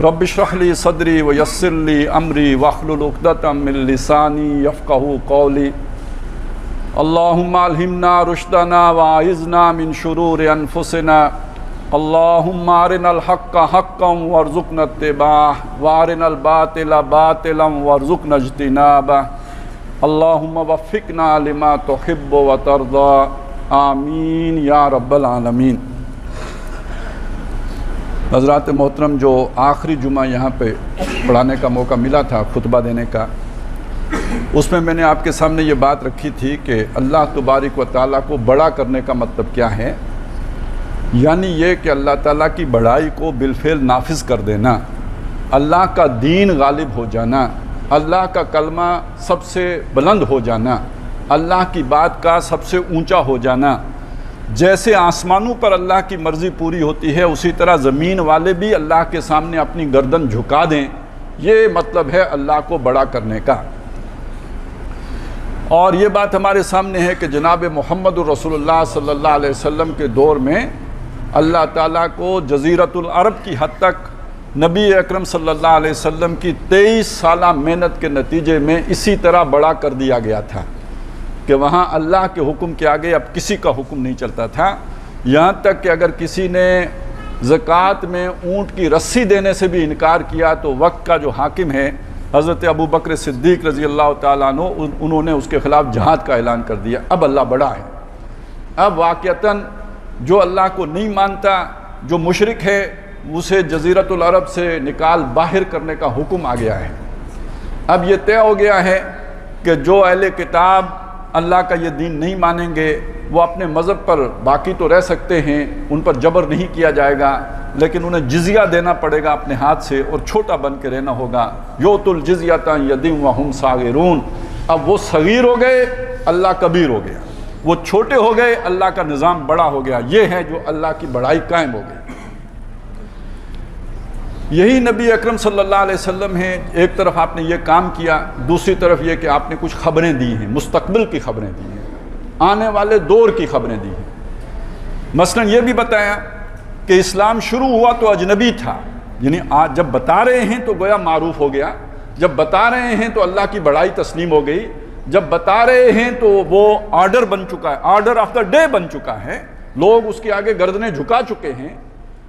رب اشرح لی صدری ویسر لی امری واحلل عقدۃ من لسانی یفقہوا قولی اللہم الہمنا رشدنا واعذنا من شرور انفسنا اللہم ارنا الحق حقا وارزقنا اتباعہ وارنا الباطل باطلا وارزقنا اجتنابہ اللہم وفقنا لما تحب وترضى آمین یا رب العالمین۔ حضرات محترم، جو آخری جمعہ یہاں پہ پڑھانے کا موقع ملا تھا، خطبہ دینے کا، اس میں میں نے آپ کے سامنے یہ بات رکھی تھی کہ اللہ تبارک و تعالیٰ کو بڑا کرنے کا مطلب کیا ہے، یعنی یہ کہ اللہ تعالیٰ کی بڑائی کو بالفعل نافذ کر دینا، اللہ کا دین غالب ہو جانا، اللہ کا کلمہ سب سے بلند ہو جانا، اللہ کی بات کا سب سے اونچا ہو جانا۔ جیسے آسمانوں پر اللہ کی مرضی پوری ہوتی ہے، اسی طرح زمین والے بھی اللہ کے سامنے اپنی گردن جھکا دیں، یہ مطلب ہے اللہ کو بڑا کرنے کا۔ اور یہ بات ہمارے سامنے ہے کہ جناب محمد رسول اللہ صلی اللہ علیہ وسلم کے دور میں اللہ تعالیٰ کو جزیرۃ العرب کی حد تک نبی اکرم صلی اللہ علیہ وسلم کی 23 سالہ محنت کے نتیجے میں اسی طرح بڑا کر دیا گیا تھا کہ وہاں اللہ کے حکم کے آگے اب کسی کا حکم نہیں چلتا تھا، یہاں تک کہ اگر کسی نے زکوٰۃ میں اونٹ کی رسی دینے سے بھی انکار کیا تو وقت کا جو حاکم ہے حضرت ابو بکر صدیق رضی اللہ تعالیٰ عنہ، انہوں نے اس کے خلاف جہاد کا اعلان کر دیا۔ اب اللہ بڑا ہے، اب واقعتاً جو اللہ کو نہیں مانتا، جو مشرک ہے، اسے جزیرۃ العرب سے نکال باہر کرنے کا حکم آ گیا ہے۔ اب یہ طے ہو گیا ہے کہ جو اہل کتاب اللہ کا یہ دین نہیں مانیں گے وہ اپنے مذہب پر باقی تو رہ سکتے ہیں، ان پر جبر نہیں کیا جائے گا، لیکن انہیں جزیہ دینا پڑے گا اپنے ہاتھ سے اور چھوٹا بن کے رہنا ہوگا۔ یؤت الجزیۃ عن ید وہم صاغرون۔ اب وہ صغیر ہو گئے، اللہ کبیر ہو گیا، وہ چھوٹے ہو گئے، اللہ کا نظام بڑا ہو گیا۔ یہ ہے جو اللہ کی بڑائی قائم ہو گئی۔ یہی نبی اکرم صلی اللہ علیہ وسلم ہیں۔ ایک طرف آپ نے یہ کام کیا، دوسری طرف یہ کہ آپ نے کچھ خبریں دی ہیں، مستقبل کی خبریں دی ہیں، آنے والے دور کی خبریں دی ہیں۔ مثلا یہ بھی بتایا کہ اسلام شروع ہوا تو اجنبی تھا، یعنی آج جب بتا رہے ہیں تو گویا معروف ہو گیا، جب بتا رہے ہیں تو اللہ کی بڑائی تسلیم ہو گئی، جب بتا رہے ہیں تو وہ آرڈر بن چکا ہے، آرڈر آف دا ڈے بن چکا ہے، لوگ اس کے آگے گردنیں جھکا چکے ہیں۔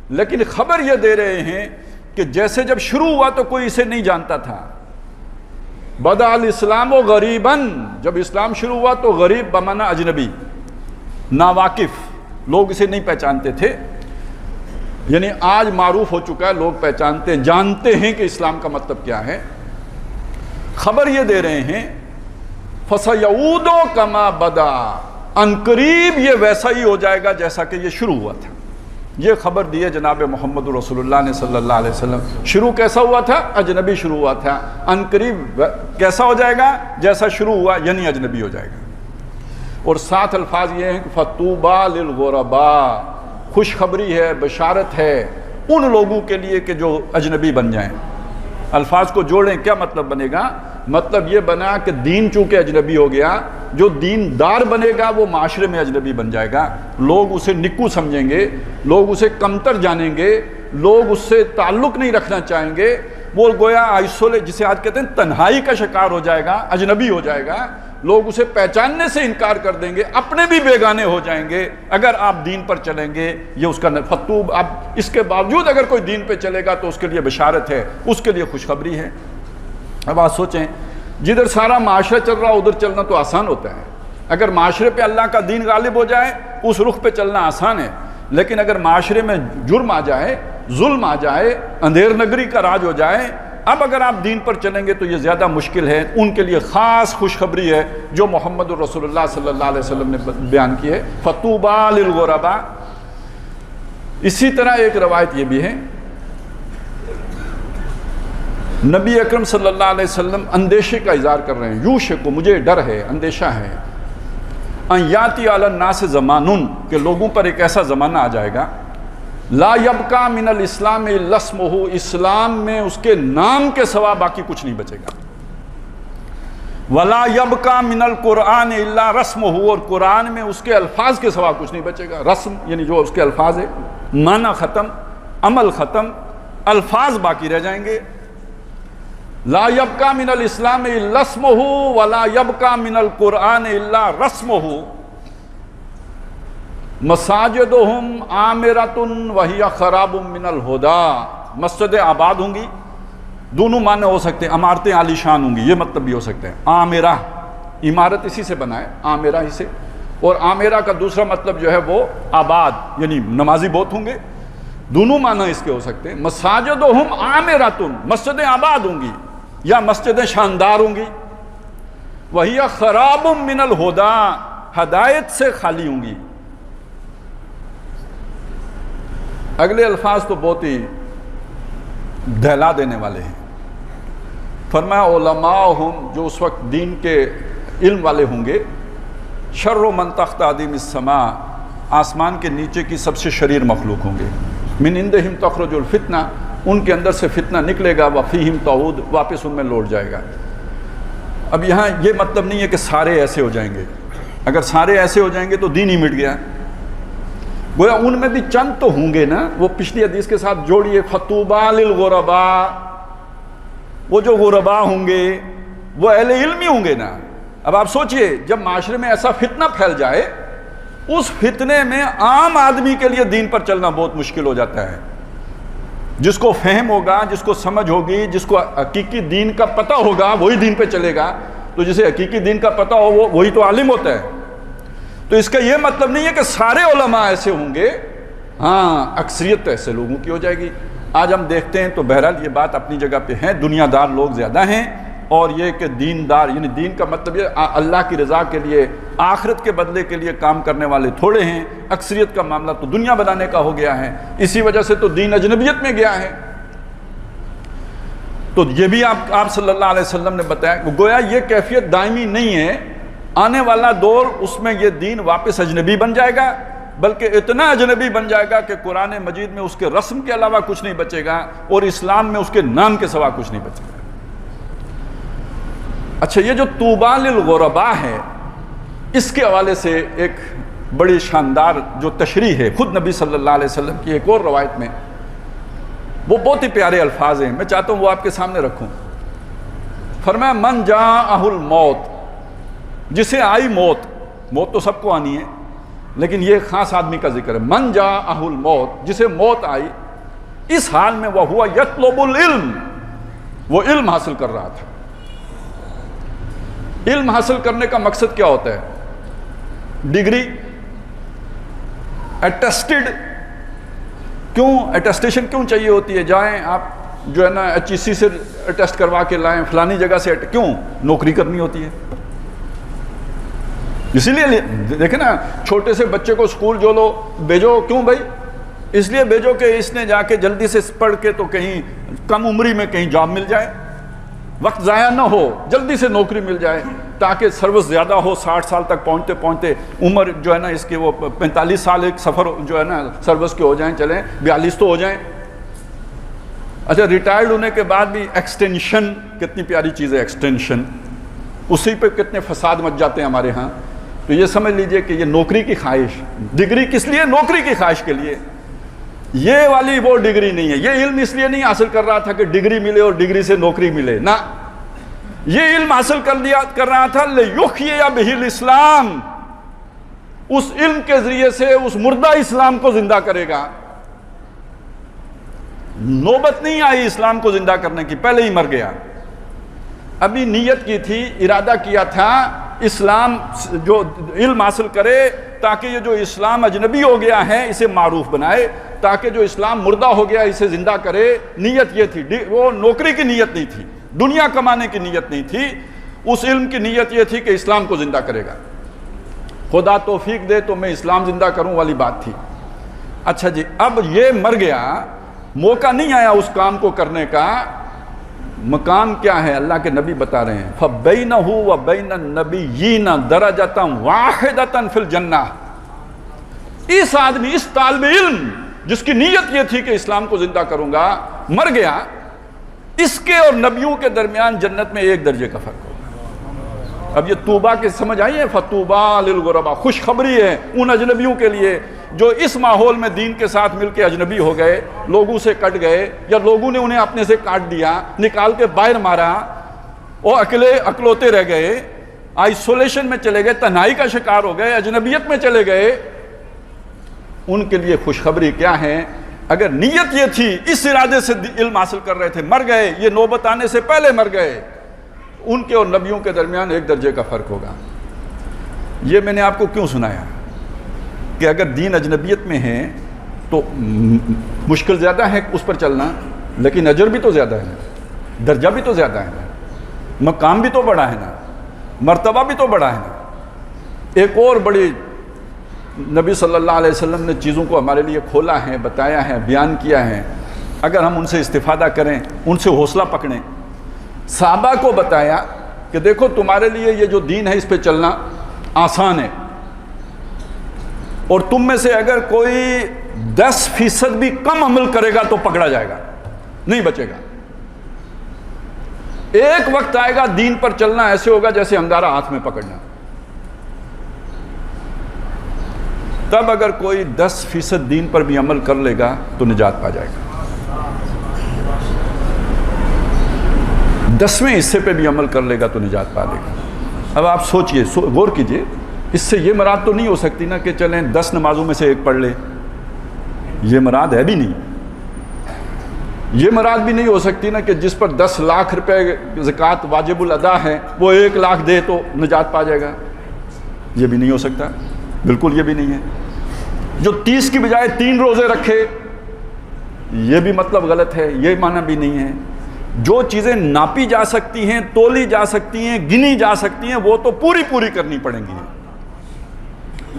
لیکن خبر یہ دے رہے ہیں کہ جیسے جب شروع ہوا تو کوئی اسے نہیں جانتا تھا۔ بدأ الاسلام غریباً، جب اسلام شروع ہوا تو غریب بمعنی اجنبی، ناواقف، لوگ اسے نہیں پہچانتے تھے، یعنی آج معروف ہو چکا ہے، لوگ پہچانتے ہیں، جانتے ہیں کہ اسلام کا مطلب کیا ہے۔ خبر یہ دے رہے ہیں فَسَيَعُودُ كَمَا بَدَأَ، عنقریب یہ ویسا ہی ہو جائے گا جیسا کہ یہ شروع ہوا تھا۔ یہ خبر دی ہے جناب محمد رسول اللہ نے صلی اللہ علیہ وسلم۔ شروع کیسا ہوا تھا؟ اجنبی شروع ہوا تھا، عنقریب کیسا ہو جائے گا؟ جیسا شروع ہوا یعنی اجنبی ہو جائے گا۔ اور ساتھ الفاظ یہ ہیں کہ فَطُوبَى لِلْغُرَبَاء، خوشخبری ہے، بشارت ہے ان لوگوں کے لیے کہ جو اجنبی بن جائیں۔ الفاظ کو جوڑیں، کیا مطلب بنے گا؟ مطلب یہ بنا کہ دین چونکہ اجنبی ہو گیا، جو دیندار بنے گا وہ معاشرے میں اجنبی بن جائے گا، لوگ اسے نکو سمجھیں گے، لوگ اسے کمتر جانیں گے، لوگ اس سے تعلق نہیں رکھنا چاہیں گے، وہ گویا جسے آج کہتے ہیں تنہائی کا شکار ہو جائے گا، اجنبی ہو جائے گا، لوگ اسے پہچاننے سے انکار کر دیں گے، اپنے بھی بیگانے ہو جائیں گے اگر آپ دین پر چلیں گے۔ یہ اس کا فتوب، اب اس کے باوجود اگر کوئی دین پہ چلے گا تو اس کے لیے بشارت ہے، اس کے لیے خوشخبری ہے۔ اب آپ سوچیں، جدھر سارا معاشرہ چل رہا ادھر چلنا تو آسان ہوتا ہے، اگر معاشرے پہ اللہ کا دین غالب ہو جائے اس رخ پہ چلنا آسان ہے، لیکن اگر معاشرے میں جرم آ جائے، ظلم آ جائے، اندھیر نگری کا راج ہو جائے، اب اگر آپ دین پر چلیں گے تو یہ زیادہ مشکل ہے۔ ان کے لیے خاص خوشخبری ہے جو محمد رسول اللہ صلی اللہ علیہ وسلم نے بیان کی ہے، فَطُوبَى لِلْغُرَبَاء۔ اسی طرح ایک روایت یہ بھی ہے، نبی اکرم صلی اللہ علیہ وسلم اندیشے کا اظہار کر رہے ہیں، یوشک، مجھے ڈر ہے، اندیشہ ہے، ان یاتی علی الناس زمان، کہ لوگوں پر ایک ایسا زمانہ آ جائے گا، لا یبقى من الاسلام الا اسمہ، اسلام میں اس کے نام کے سوا باقی کچھ نہیں بچے گا، ولا یبقى من القرآن الا رسمہ، اور قرآن میں اس کے الفاظ کے سوا کچھ نہیں بچے گا۔ رسم یعنی جو اس کے الفاظ ہے، معنی ختم، عمل ختم، الفاظ باقی رہ جائیں گے. لا یبقا من الاسلام الا اسمہ ولا یبقا من القرآن الا رسمہ مساجدہم عامرۃ وہی خراب من الہدی. مسجدیں آباد ہوں گی، دونوں معنی ہو سکتے ہیں. عمارتیں عالی شان ہوں گی، یہ مطلب بھی ہو سکتے ہیں. عامرہ، عمارت اسی سے بنا ہے، عامرہ ہی سے. اور عامرہ کا دوسرا مطلب جو ہے وہ آباد، یعنی نمازی بہت ہوں گے. دونوں معنی اس کے ہو سکتے ہیں. مساجدہم عامرۃ، مسجدیں آباد ہوں گی یا مسجدیں شاندار ہوں گی. وہی خراب من الہدی، ہدایت سے خالی ہوں گی. اگلے الفاظ تو بہت ہی دہلا دینے والے ہیں. فرمایا علماءہم، جو اس وقت دین کے علم والے ہوں گے، شر من تحت ادیم السماء، آسمان کے نیچے کی سب سے شریر مخلوق ہوں گے. من عندہم تخرج الفتنہ، ان کے اندر سے فتنہ نکلے گا. وفیہم تعود، واپس ان میں لوٹ جائے گا. اب یہاں یہ مطلب نہیں ہے کہ سارے ایسے ہو جائیں گے. اگر سارے ایسے ہو جائیں گے تو دین ہی مٹ گیا. گویا ان میں بھی چند تو ہوں گے نا. وہ پچھلی حدیث کے ساتھ جوڑیے، فطوبیٰ للغرباء، وہ جو غرباء ہوں گے وہ اہل علم ہی ہوں گے نا. اب آپ سوچئے، جب معاشرے میں ایسا فتنہ پھیل جائے، اس فتنے میں عام آدمی کے لیے دین پر چلنا بہت مشکل ہو جاتا ہے. جس کو فہم ہوگا، جس کو سمجھ ہوگی، جس کو حقیقی دین کا پتہ ہوگا، وہی دین پہ چلے گا. تو جسے حقیقی دین کا پتہ ہو وہی تو عالم ہوتا ہے. تو اس کا یہ مطلب نہیں ہے کہ سارے علماء ایسے ہوں گے. ہاں، اکثریت ایسے لوگوں کی ہو جائے گی. آج ہم دیکھتے ہیں تو بہرحال یہ بات اپنی جگہ پہ ہے، دنیا دار لوگ زیادہ ہیں. اور یہ کہ دیندار، یعنی دین کا مطلب یہ اللہ کی رضا کے لیے، آخرت کے بدلے کے لیے کام کرنے والے تھوڑے ہیں. اکثریت کا معاملہ تو دنیا بنانے کا ہو گیا ہے. اسی وجہ سے تو دین اجنبیت میں گیا ہے. تو یہ بھی آپ صلی اللہ علیہ وسلم نے بتایا کہ گویا یہ کیفیت دائمی نہیں ہے. آنے والا دور اس میں یہ دین واپس اجنبی بن جائے گا، بلکہ اتنا اجنبی بن جائے گا کہ قرآن مجید میں اس کے رسم کے علاوہ کچھ نہیں بچے گا، اور اسلام میں اس کے نام کے سوا کچھ نہیں بچے گا. اچھا، یہ جو طوبیٰ للغرباء ہے، اس کے حوالے سے ایک بڑی شاندار جو تشریح ہے خود نبی صلی اللہ علیہ وسلم کی ایک اور روایت میں، وہ بہت ہی پیارے الفاظ ہیں. میں چاہتا ہوں وہ آپ کے سامنے رکھوں. فرمایا من جاءہ الموت، جسے آئی موت. موت تو سب کو آنی ہے، لیکن یہ خاص آدمی کا ذکر ہے. من جاءہ الموت، جسے موت آئی، اس حال میں وہو یطلب العلم، وہ علم حاصل کر رہا تھا. علم حاصل کرنے کا مقصد کیا ہوتا ہے؟ Degree, attested. کیوں اٹیسٹیشن کیوں چاہیے ہوتی ہے؟ جائیں آپ جو ہے نا HEC سے اٹیسٹ کروا کے لائیں، فلانی جگہ سے. کیوں؟ نوکری کرنی ہوتی ہے. اسی لیے دیکھیں نا، چھوٹے سے بچے کو اسکول جو لو بھیجو، کیوں بھائی؟ اس لیے بھیجو کہ اس نے جا کے جلدی سے پڑھ کے تو کہیں کم عمری میں کہیں جاب مل جائے، وقت ضائع نہ ہو، جلدی سے نوکری مل جائے، تاکہ سروس زیادہ ہو. 60 سال تک پہنچتے پہنچتے عمر جو ہے نا اس کے وہ 45 سال ایک سفر جو ہے نا سروس کے ہو جائیں، چلیں 42 تو ہو جائیں. اچھا، ریٹائرڈ ہونے کے بعد بھی ایکسٹینشن، کتنی پیاری چیز ہے ایکسٹینشن. اسی پہ کتنے فساد مچ جاتے ہیں ہمارے ہاں. تو یہ سمجھ لیجئے کہ یہ نوکری کی خواہش. ڈگری کس لیے؟ نوکری کی خواہش کے لیے. یہ والی وہ ڈگری نہیں ہے. یہ علم اس لیے نہیں حاصل کر رہا تھا کہ ڈگری ملے اور ڈگری سے نوکری ملے، نہ. یہ علم حاصل کر رہا تھا لیحیی بہ الاسلام، اس علم کے ذریعے سے اس مردہ اسلام کو زندہ کرے گا. نوبت نہیں آئی اسلام کو زندہ کرنے کی، پہلے ہی مر گیا. ابھی نیت کی تھی، ارادہ کیا تھا اسلام جو علم حاصل کرے، تاکہ یہ جو اسلام اجنبی ہو گیا ہے اسے معروف بنائے، تاکہ جو اسلام مردہ ہو گیا اسے زندہ کرے. نیت یہ تھی. وہ نوکری کی نیت نہیں تھی، دنیا کمانے کی نیت نہیں تھی. اس علم کی نیت یہ تھی کہ اسلام کو زندہ کرے گا. خدا توفیق دے تو میں اسلام زندہ کروں والی بات تھی. اچھا جی، اب یہ مر گیا، موقع نہیں آیا اس کام کو کرنے کا. مقام کیا ہے؟ اللہ کے نبی بتا رہے ہیں فَبَيْنَهُ وَبَيْنَ النَّبِيِّينَ دَرَجَةً وَاحِدَةً فِي الْجَنَّةِ. اس آدمی، اس طالب علم جس کی نیت یہ تھی کہ اسلام کو زندہ کروں گا، مر گیا. اس کے اور نبیوں کے درمیان جنت میں 1 درجے کا فرق ہوگا. اب یہ طوبہ کے سمجھ آئی ہے؟ فطوبیٰ للغرباء، خوشخبری ہے ان اجنبیوں کے لیے جو اس ماحول میں دین کے ساتھ مل کے اجنبی ہو گئے، لوگوں سے کٹ گئے، یا لوگوں نے انہیں اپنے سے کاٹ دیا، نکال کے باہر مارا، وہ اکلوتے رہ گئے، آئسولیشن میں چلے گئے، تنہائی کا شکار ہو گئے، اجنبیت میں چلے گئے. ان کے لیے خوشخبری کیا ہے؟ اگر نیت یہ تھی، اس ارادے سے علم حاصل کر رہے تھے، مر گئے، یہ نوبت آنے سے پہلے مر گئے، ان کے اور نبیوں کے درمیان 1 درجے کا فرق ہوگا. یہ میں نے آپ کو کیوں سنایا کہ اگر دین اجنبیت میں ہے تو مشکل زیادہ ہے اس پر چلنا، لیکن اجر بھی تو زیادہ ہے نا، درجہ بھی تو زیادہ ہے نا، مقام بھی تو بڑا ہے نا، مرتبہ بھی تو بڑا ہے نا. ایک اور بڑی نبی صلی اللہ علیہ وسلم نے چیزوں کو ہمارے لیے کھولا ہے، بتایا ہے، بیان کیا ہے. اگر ہم ان سے استفادہ کریں، ان سے حوصلہ پکڑیں. صحابہ کو بتایا کہ دیکھو تمہارے لیے یہ جو دین ہے اس پہ چلنا آسان ہے، اور تم میں سے اگر کوئی 10% بھی کم عمل کرے گا تو پکڑا جائے گا، نہیں بچے گا. ایک وقت آئے گا دین پر چلنا ایسے ہوگا جیسے انگارہ ہاتھ میں پکڑنا. تب اگر کوئی 10% دین پر بھی عمل کر لے گا تو نجات پا جائے گا. 10ویں حصے پہ بھی عمل کر لے گا تو نجات پا لے گا. اب آپ سوچئے، غور کیجئے، اس سے یہ مراد تو نہیں ہو سکتی نا کہ چلیں 10 نمازوں میں سے ایک پڑھ لے. یہ مراد ہے بھی نہیں. یہ مراد بھی نہیں ہو سکتی نا کہ جس پر 10 لاکھ روپے زکوٰۃ واجب الادا ہے وہ 1 لاکھ دے تو نجات پا جائے گا. یہ بھی نہیں ہو سکتا، بالکل یہ بھی نہیں ہے. جو 30 کی بجائے 3 روزے رکھے، یہ بھی مطلب غلط ہے، یہ معنی بھی نہیں ہے. جو چیزیں ناپی جا سکتی ہیں، تولی جا سکتی ہیں، گنی جا سکتی ہیں، وہ تو پوری کرنی پڑیں گی.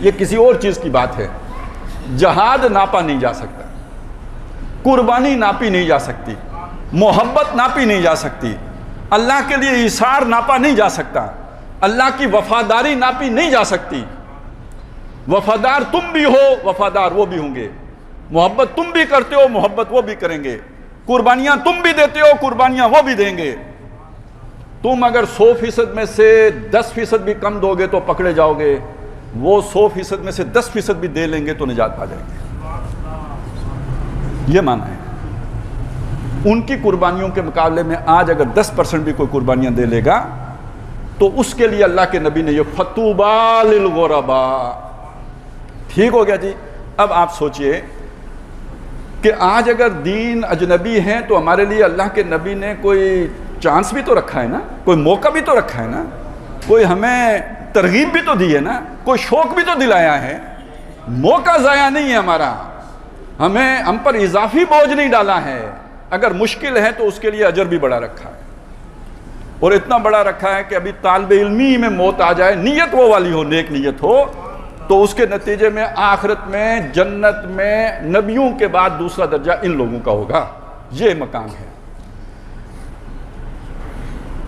یہ کسی اور چیز کی بات ہے. جہاد ناپا نہیں جا سکتا، قربانی ناپی نہیں جا سکتی، محبت ناپی نہیں جا سکتی، اللہ کے لیے ایثار ناپا نہیں جا سکتا، اللہ کی وفاداری ناپی نہیں جا سکتی. وفادار تم بھی ہو، وفادار وہ بھی ہوں گے. محبت تم بھی کرتے ہو، محبت وہ بھی کریں گے. قربانیاں تم بھی دیتے ہو، قربانیاں وہ بھی دیں گے. تم اگر 100% میں سے 10% بھی کم دو گے تو پکڑے جاؤ گے، وہ 100% میں سے 10% بھی دے لیں گے تو نجات پا جائیں گے. یہ معنی ہے. ان کی قربانیوں کے مقابلے میں آج اگر 10% بھی کوئی قربانیاں دے لے گا تو اس کے لیے اللہ کے نبی نے یہ فطوبیٰ للغرباء. ٹھیک ہو گیا جی. اب آپ سوچئے کہ آج اگر دین اجنبی ہے تو ہمارے لیے اللہ کے نبی نے کوئی چانس بھی تو رکھا ہے نا، کوئی موقع بھی تو رکھا ہے نا، کوئی ہمیں ترغیب بھی تو دی ہے نا، کوئی شوق بھی تو دلایا ہے. موقع ضائع نہیں ہے ہمارا، ہم پر اضافی بوجھ نہیں ڈالا ہے. اگر مشکل ہے تو اس کے لیے اجر بھی بڑا رکھا ہے، اور اتنا بڑا رکھا ہے کہ ابھی طالب علمی میں موت آ جائے، نیت وہ والی ہو، نیک نیت ہو، تو اس کے نتیجے میں آخرت میں جنت میں نبیوں کے بعد دوسرا درجہ ان لوگوں کا ہوگا. یہ مقام ہے.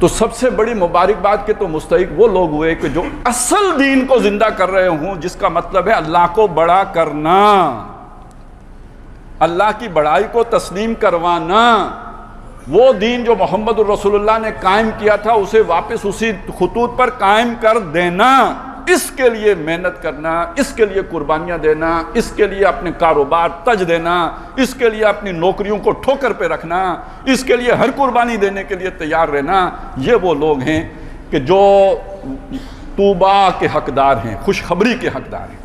تو سب سے بڑی مبارکباد کے تو مستحق وہ لوگ ہوئے کہ جو اصل دین کو زندہ کر رہے ہوں، جس کا مطلب ہے اللہ کو بڑا کرنا، اللہ کی بڑائی کو تسلیم کروانا. وہ دین جو محمد الرسول اللہ نے قائم کیا تھا اسے واپس اسی خطوط پر قائم کر دینا. اس کے لیے محنت کرنا، اس کے لیے قربانیاں دینا، اس کے لیے اپنے کاروبار تج دینا، اس کے لیے اپنی نوکریوں کو ٹھوکر پہ رکھنا، اس کے لیے ہر قربانی دینے کے لیے تیار رہنا. یہ وہ لوگ ہیں کہ جو طوبیٰ کے حقدار ہیں، خوشخبری کے حقدار ہیں.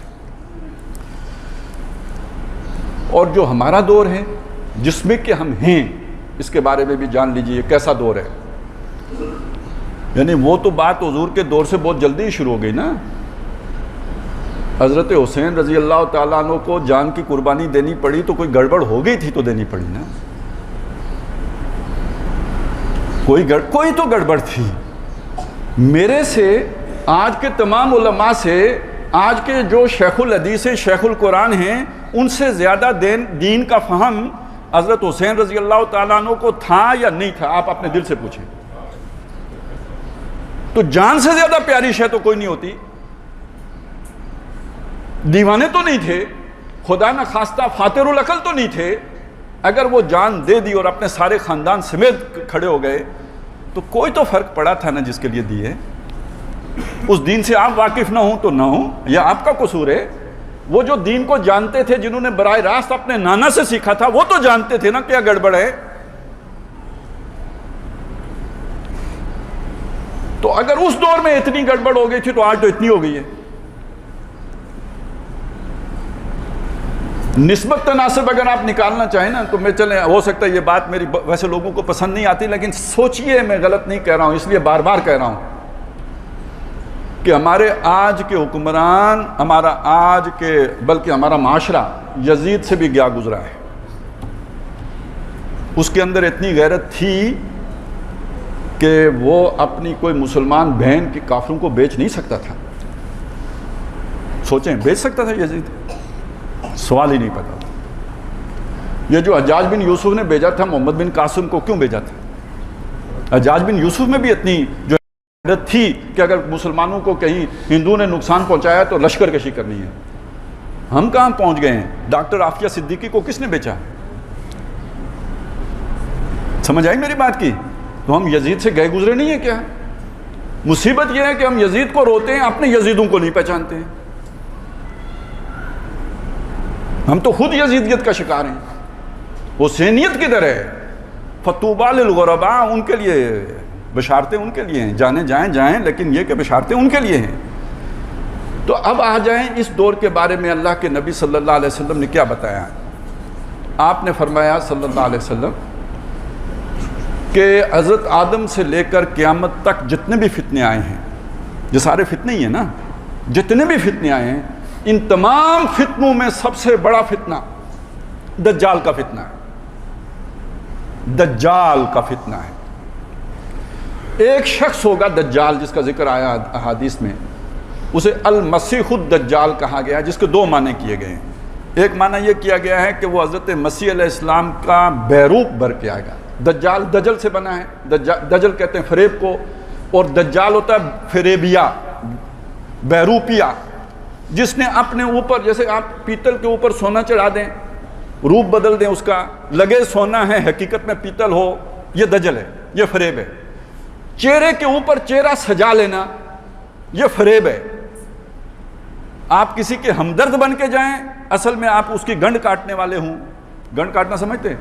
اور جو ہمارا دور ہے جس میں کہ ہم ہیں، اس کے بارے میں بھی جان لیجئے کیسا دور ہے. یعنی وہ تو بات حضور کے دور سے بہت جلدی ہی شروع ہو گئی نا. حضرت حسین رضی اللہ تعالیٰ عنہ کو جان کی قربانی دینی پڑی تو کوئی گڑبڑ ہو گئی تھی تو دینی پڑی نا. کوئی تو گڑبڑ تھی. میرے سے، آج کے تمام علماء سے، آج کے جو شیخ الحدیث ہیں، شیخ القرآن ہیں، ان سے زیادہ دین کا فہم حضرت حسین رضی اللہ تعالیٰ عنہ کو تھا یا نہیں تھا؟ آپ اپنے دل سے پوچھیں. تو جان سے زیادہ پیاری شے تو کوئی نہیں ہوتی. دیوانے تو نہیں تھے، خدا نہ خواستہ فاتر العقل تو نہیں تھے. اگر وہ جان دے دی اور اپنے سارے خاندان سمیت کھڑے ہو گئے تو کوئی تو فرق پڑا تھا نا جس کے لیے دیے. اس دین سے آپ واقف نہ ہوں تو نہ ہوں، یہ آپ کا قصور ہے۔ وہ جو دین کو جانتے تھے، جنہوں نے براہ راست اپنے نانا سے سیکھا تھا، وہ تو جانتے تھے نا کیا گڑبڑ ہے۔ تو اگر اس دور میں اتنی گڑبڑ ہو گئی تھی تو آج تو اتنی ہو گئی ہے۔ نسبت تناسب اگر آپ نکالنا چاہیں نا تو میں چلیں، ہو سکتا ہے یہ بات میری ویسے لوگوں کو پسند نہیں آتی، لیکن سوچئے، میں غلط نہیں کہہ رہا ہوں، اس لیے بار بار کہہ رہا ہوں کہ ہمارے آج کے حکمران، ہمارا آج کے بلکہ ہمارا معاشرہ یزید سے بھی گیا گزرا ہے۔ اس کے اندر اتنی غیرت تھی کہ وہ اپنی کوئی مسلمان بہن کی کافروں کو بیچ نہیں سکتا تھا۔ سوچیں، بیچ سکتا تھا یزید؟ سوال ہی نہیں پیدا تھا۔ یہ جو حجاج بن یوسف نے بھیجا تھا محمد بن قاسم کو، کیوں بھیجا تھا؟ حجاج بن یوسف میں بھی اتنی جو عادت تھی کہ اگر مسلمانوں کو کہیں ہندو نے نقصان پہنچایا تو لشکر کشی کرنی ہے۔ ہم کہاں پہنچ گئے ہیں؟ ڈاکٹر عافیہ صدیقی کو کس نے بیچا؟ سمجھ آئی میری بات کی؟ تو ہم یزید سے گئے گزرے نہیں ہیں کیا؟ مصیبت یہ ہے کہ ہم یزید کو روتے ہیں، اپنے یزیدوں کو نہیں پہچانتے ہیں۔ ہم تو خود یزیدیت کا شکار ہیں۔ حسینیت کدھر ہے؟ فطوبی للغرباء، ان کے لیے بشارتیں ان کے لیے ہیں، جانے جائیں لیکن یہ کہ بشارتیں ان کے لیے ہیں۔ تو اب آ جائیں اس دور کے بارے میں اللہ کے نبی صلی اللہ علیہ وسلم نے کیا بتایا۔ آپ نے فرمایا صلی اللہ علیہ وسلم کہ حضرت آدم سے لے کر قیامت تک جتنے بھی فتنے آئے ہیں، یہ سارے فتنے ہی ہیں نا، جتنے بھی فتنے آئے ہیں، ان تمام فتنوں میں سب سے بڑا فتنہ دجال کا فتنہ ہے۔ دجال کا فتنہ ہے۔ ایک شخص ہوگا دجال جس کا ذکر آیا احادیث میں، اسے المسیح الدجال کہا گیا ہے، جس کے دو معنی کیے گئے ہیں۔ ایک معنی یہ کیا گیا ہے کہ وہ حضرت مسیح علیہ السلام کا بیروپ بھر کے آئے گا۔ دجال دجل سے بنا ہے، دجل کہتے ہیں فریب کو، اور دجال ہوتا ہے فریبیا، بیروپیا، جس نے اپنے اوپر، جیسے آپ پیتل کے اوپر سونا چڑھا دیں، روپ بدل دیں اس کا، لگے سونا ہے حقیقت میں پیتل ہو، یہ دجل ہے، یہ فریب ہے۔ چہرے کے اوپر چہرہ سجا لینا، یہ فریب ہے۔ آپ کسی کے ہمدرد بن کے جائیں، اصل میں آپ اس کی گنڈ کاٹنے والے ہوں۔ گنڈ کاٹنا سمجھتے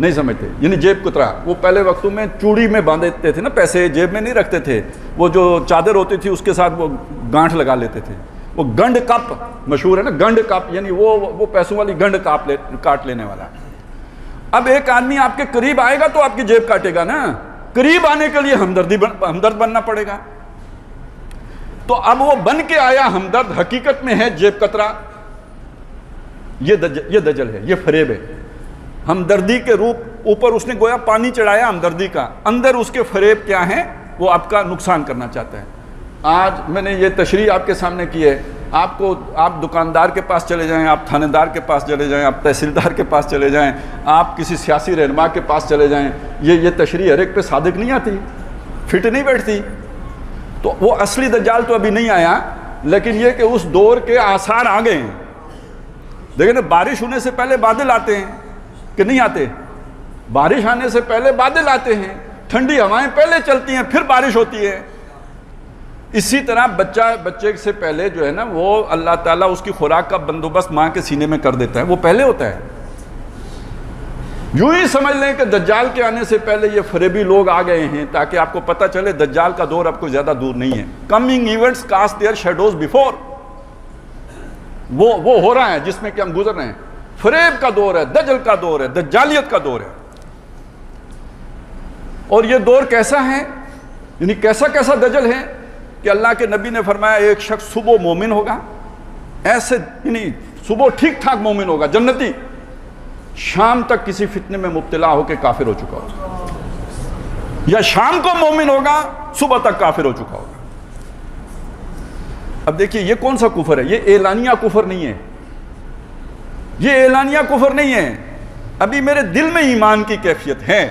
نہیں سمجھتے؟ یعنی جیب کترا، وہ پہلے وقتوں میں چوڑی میں باندھتے تھے نا، پیسے جیب میں نہیں رکھتے تھے، وہ جو چادر ہوتی تھی اس کے ساتھ وہ گانٹھ لگا لیتے تھے، وہ گنڈ کپ مشہور ہے نا، گنڈ کپ، یعنی وہ پیسوں والی گنڈ کاٹ لینے والا۔ اب ایک آدمی آپ کے قریب آئے گا تو آپ کی جیب کاٹے گا نا، قریب آنے کے لیے ہمدرد بننا پڑے گا۔ تو اب وہ بن کے آیا ہمدرد، حقیقت میں ہے جیب کترا، یہ دجل ہے، یہ فریب ہے۔ ہمدردی کے روپ اوپر اس نے گویا پانی چڑھایا ہمدردی کا، اندر اس کے فریب کیا ہیں؟ وہ آپ کا نقصان کرنا چاہتا ہے۔ آج میں نے یہ تشریح آپ کے سامنے کی ہے، آپ دکاندار کے پاس چلے جائیں، آپ تھانے دار کے پاس چلے جائیں، آپ تحصیلدار کے پاس چلے جائیں، آپ کسی سیاسی رہنما کے پاس چلے جائیں، یہ تشریح ہر ایک پہ صادق نہیں آتی، فٹ نہیں بیٹھتی۔ تو وہ اصلی دجال تو ابھی نہیں آیا، لیکن یہ کہ اس دور کے آثار آ گئے ہیں۔ دیکھیں نا، بارش ہونے سے پہلے بادل آتے ہیں کہ نہیں آتے؟ بارش آنے سے پہلے بادل آتے ہیں، ٹھنڈی ہوائیں پہلے چلتی ہیں، پھر بارش ہوتی ہے۔ اسی طرح بچے سے پہلے جو ہے نا، وہ اللہ تعالیٰ اس کی خوراک کا بندوبست ماں کے سینے میں کر دیتا ہے، وہ پہلے ہوتا ہے۔ یوں ہی سمجھ لیں کہ دجال کے آنے سے پہلے یہ فریبی لوگ آ گئے ہیں، تاکہ آپ کو پتہ چلے دجال کا دور اب کوئی زیادہ دور نہیں ہے۔ Coming events cast their shadows before, وہ ہو رہا ہے جس میں کہ ہم گزر رہے ہیں۔ فریب کا دور ہے، دجل کا دور ہے، دجالیت کا دور ہے۔ اور یہ دور کیسا ہے، یعنی کیسا دجل ہے کہ اللہ کے نبی نے فرمایا ایک شخص صبح مومن ہوگا، ایسے یعنی صبح ٹھیک ٹھاک مومن ہوگا، جنتی، شام تک کسی فتنے میں مبتلا ہو کے کافر ہو چکا ہوگا، یا شام کو مومن ہوگا، صبح تک کافر ہو چکا ہوگا۔ اب دیکھیے یہ کون سا کفر ہے؟ یہ اعلانیہ کفر نہیں ہے، یہ اعلانیہ کفر نہیں ہے، ابھی میرے دل میں ایمان کی کیفیت ہے،